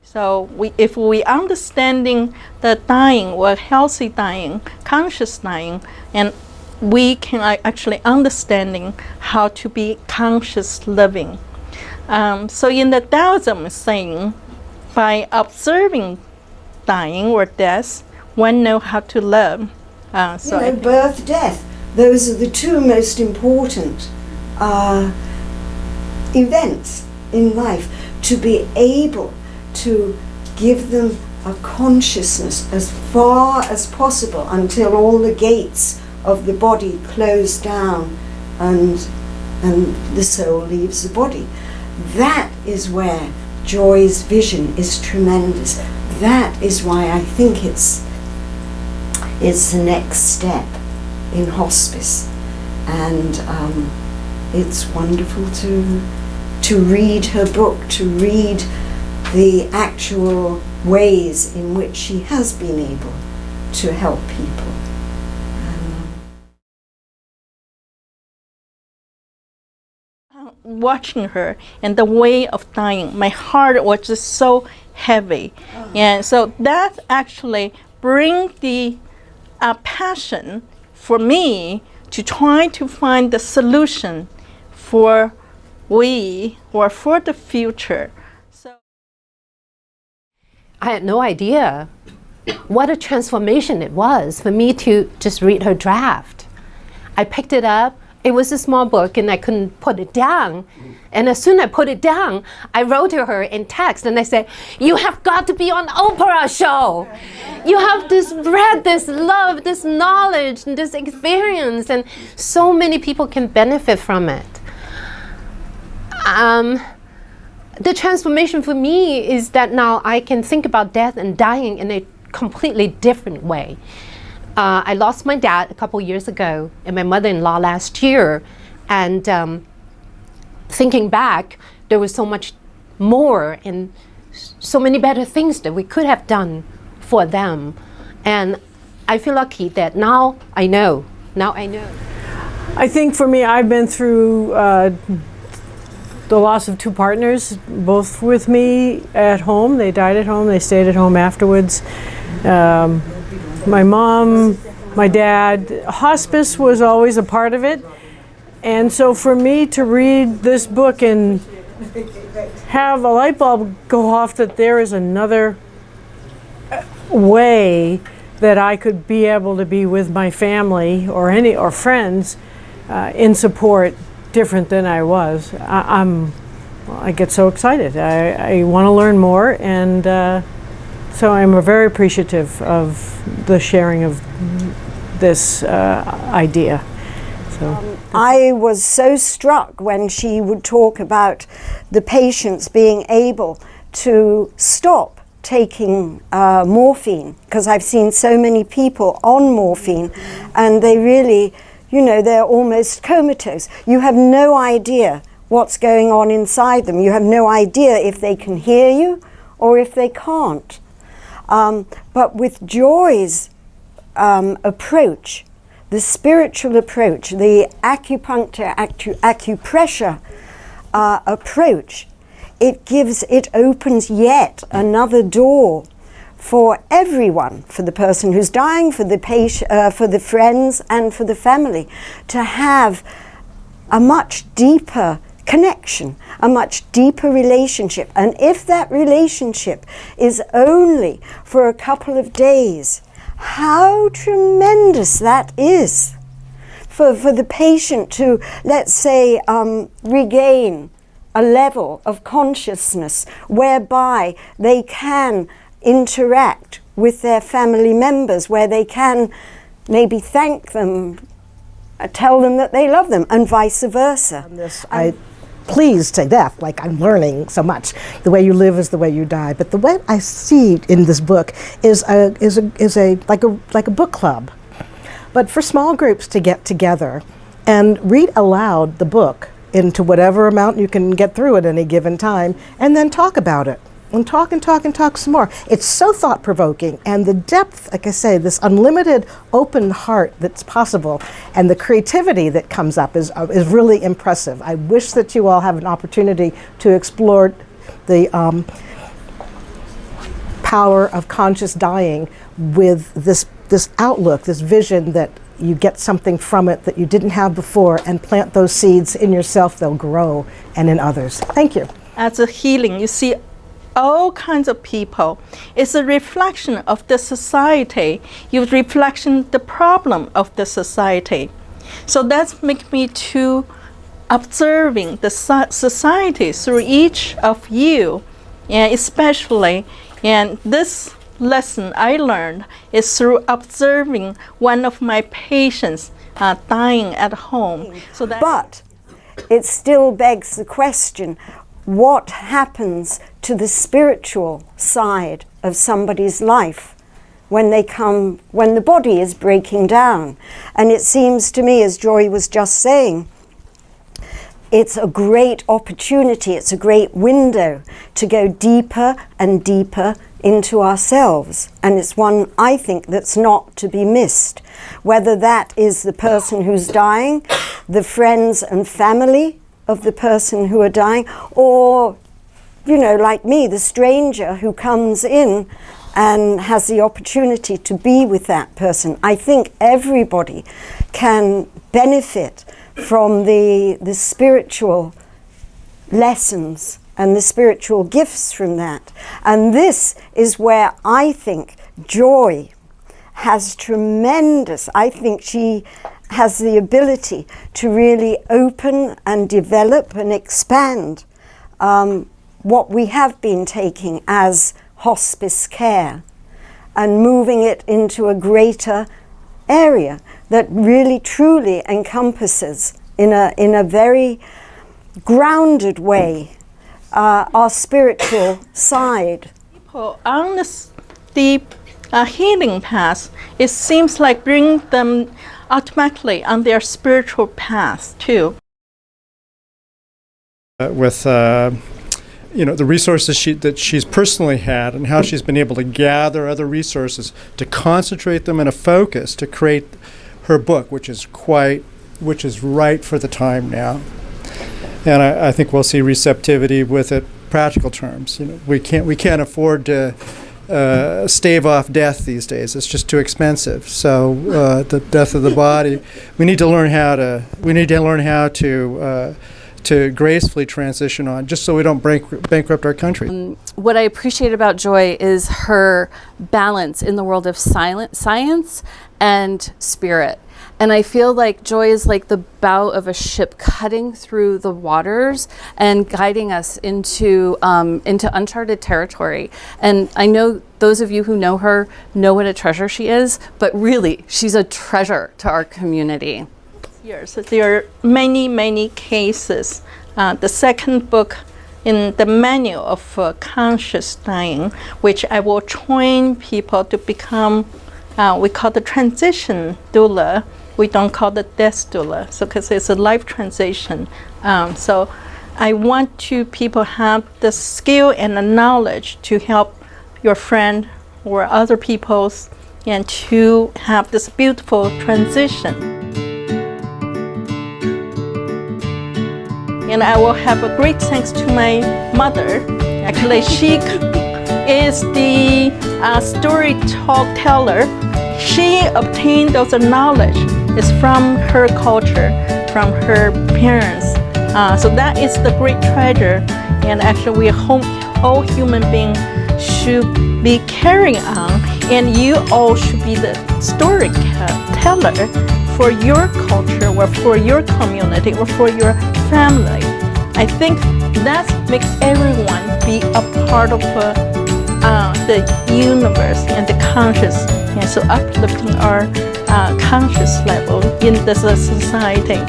So if we understanding the dying or healthy dying, conscious dying, and we can actually understanding how to be conscious living. So in the Taoism saying, by observing dying or death, one know how to live. Birth, death, those are the two most important events in life. To be able to give them a consciousness as far as possible until all the gates of the body close down and the soul leaves the body. That is where Joy's vision is tremendous. That is why I think it's the next step in hospice, and it's wonderful to read her book, to read the actual ways in which she has been able to help people. Watching her and the way of dying, my heart was just so heavy. And so that actually brings the passion for me to try to find the solution for we or for the future. So I had no idea what a transformation it was for me to just read her draft. I picked it up. It was a small book and I couldn't put it down. And as soon as I put it down, I wrote to her in text and I said, "You have got to be on Oprah show. You have to spread this love, this knowledge, and this experience, and so many people can benefit from it." The transformation for me is that now I can think about death and dying in a completely different way. I lost my dad a couple years ago and my mother-in-law last year, and thinking back, there was so much more and so many better things that we could have done for them. And I feel lucky that now I know. I think for me, I've been through the loss of two partners, both with me at home. They died at home, they stayed at home afterwards. My mom, my dad, hospice was always a part of it. And so for me to read this book and have a light bulb go off that there is another way that I could be able to be with my family or friends in support different than I was, I get so excited. I want to learn more, and so I'm very appreciative of the sharing of this idea. So. I was so struck when she would talk about the patients being able to stop taking morphine, because I've seen so many people on morphine and they really, they're almost comatose. You have no idea what's going on inside them. You have no idea if they can hear you or if they can't. But with Joy's approach, the spiritual approach, the acupuncture, acupressure approach, it opens yet another door for everyone, for the person who's dying, for the patient, for the friends, and for the family, to have a much deeper connection, a much deeper relationship. And if that relationship is only for a couple of days, how tremendous that is for the patient to, let's say, regain a level of consciousness whereby they can interact with their family members, where they can maybe thank them, tell them that they love them, and vice versa. I pleased to death, like I'm learning so much. The way you live is the way you die. But the way I see in this book is like a book club, but for small groups to get together and read aloud the book into whatever amount you can get through at any given time, and then talk about it. And talk and talk and talk some more. It's so thought-provoking, and the depth, like I say, this unlimited open heart that's possible, and the creativity that comes up is really impressive. I wish that you all have an opportunity to explore the power of conscious dying with this outlook, this vision that you get something from it that you didn't have before, and plant those seeds in yourself, they'll grow, and in others. Thank you. As a healing, you see all kinds of people. It's a reflection of the society. You reflection the problem of the society. So that's make me to observing the society through each of you, and especially, and this lesson I learned is through observing one of my patients dying at home. So that But it still begs the question, what happens to the spiritual side of somebody's life when the body is breaking down? And it seems to me, as Joy was just saying, it's a great opportunity, it's a great window to go deeper and deeper into ourselves. And it's one, I think, that's not to be missed. Whether that is the person who's dying, the friends and family of the person who are dying, or, you know, like me, the stranger who comes in and has the opportunity to be with that person. I think everybody can benefit from the spiritual lessons and the spiritual gifts from that. And this is where I think Joy has tremendous, I think she has the ability to really open and develop and expand what we have been taking as hospice care and moving it into a greater area that really truly encompasses in a very grounded way our spiritual side. people on the healing path, it seems like bring them automatically on their spiritual path too. With the resources that she's personally had and how she's been able to gather other resources to concentrate them in a focus to create her book, which is right for the time now. And I think we'll see receptivity with it. Practical terms, we can't afford to stave off death these days. It's just too expensive. So the death of the body, we need to learn how to gracefully transition on, just so we don't bankrupt our country. What I appreciate about Joy is her balance in the world of science and spirit. And I feel like Joy is like the bow of a ship cutting through the waters and guiding us into uncharted territory. And I know those of you who know her know what a treasure she is, but really, she's a treasure to our community. Yes, there are many, many cases. The second book in the manual of conscious dying, which I will train people to become, we call the transition doula. We don't call it death doula, so because it's a life transition. So I want people have the skill and the knowledge to help your friend or other people's, and to have this beautiful transition. And I will have a great thanks to my mother. Actually, she is the storyteller. She obtained those knowledge. It's from her culture, from her parents. So that is the great treasure. And actually, all human beings should be carrying on. And you all should be the storyteller for your culture, or for your community, or for your family. I think that makes everyone be a part of the universe and the conscious, and so uplifting our conscious level in the society.